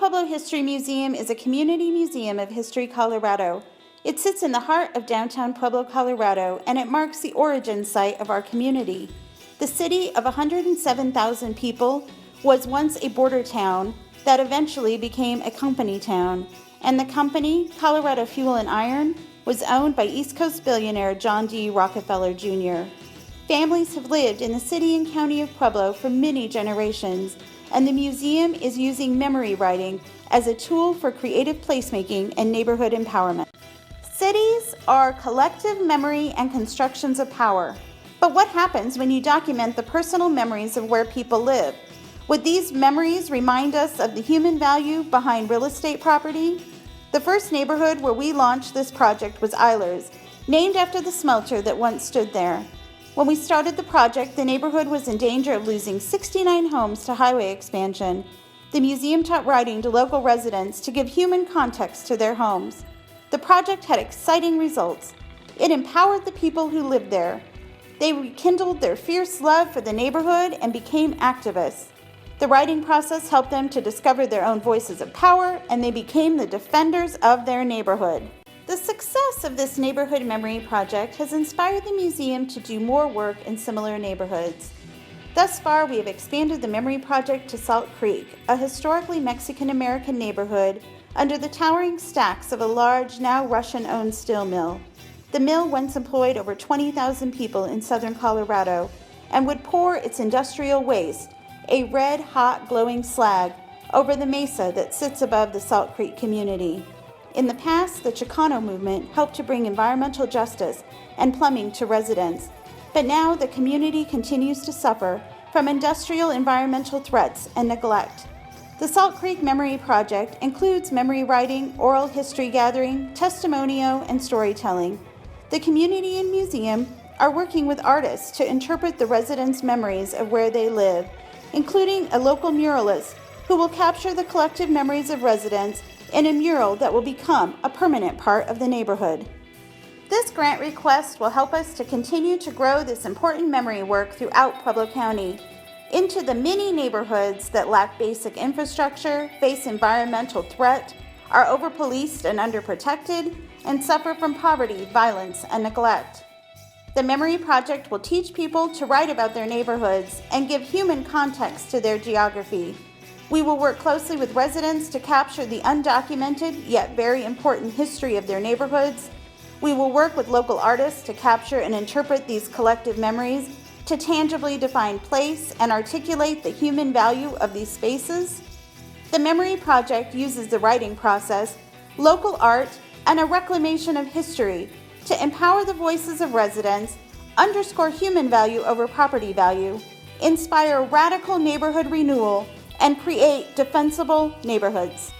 Pueblo History Museum is a community museum of history, Colorado. It sits in the heart of downtown Pueblo, Colorado, and it marks the origin site of our community. The city of 107,000 people was once a border town that eventually became a company town, and the company, Colorado Fuel and Iron, was owned by East Coast billionaire John D. Rockefeller Jr. Families have lived in the city and county of Pueblo for many generations, and the museum is using memory writing as a tool for creative placemaking and neighborhood empowerment. Cities are collective memory and constructions of power. But what happens when you document the personal memories of where people live? Would these memories remind us of the human value behind real estate property? The first neighborhood where we launched this project was Eilers, named after the smelter that once stood there. When we started the project, the neighborhood was in danger of losing 69 homes to highway expansion. The museum taught writing to local residents to give human context to their homes. The project had exciting results. It empowered the people who lived there. They rekindled their fierce love for the neighborhood and became activists. The writing process helped them to discover their own voices of power, and they became the defenders of their neighborhood. The success of this neighborhood memory project has inspired the museum to do more work in similar neighborhoods. Thus far, we have expanded the memory project to Salt Creek, a historically Mexican-American neighborhood under the towering stacks of a large, now Russian-owned steel mill. The mill once employed over 20,000 people in southern Colorado and would pour its industrial waste, a red-hot glowing slag, over the mesa that sits above the Salt Creek community. In the past, the Chicano movement helped to bring environmental justice and plumbing to residents, but now the community continues to suffer from industrial environmental threats and neglect. The Salt Creek Memory Project includes memory writing, oral history gathering, testimonio, and storytelling. The community and museum are working with artists to interpret the residents' memories of where they live, including a local muralist who will capture the collective memories of residents in a mural that will become a permanent part of the neighborhood. This grant request will help us to continue to grow this important memory work throughout Pueblo County into the many neighborhoods that lack basic infrastructure, face environmental threat, are over-policed and underprotected, and suffer from poverty, violence, and neglect. The Memory Project will teach people to write about their neighborhoods and give human context to their geography. We will work closely with residents to capture the undocumented yet very important history of their neighborhoods. We will work with local artists to capture and interpret these collective memories, to tangibly define place and articulate the human value of these spaces. The Memory Project uses the writing process, local art, and a reclamation of history to empower the voices of residents, underscore human value over property value, inspire radical neighborhood renewal, and create defensible neighborhoods.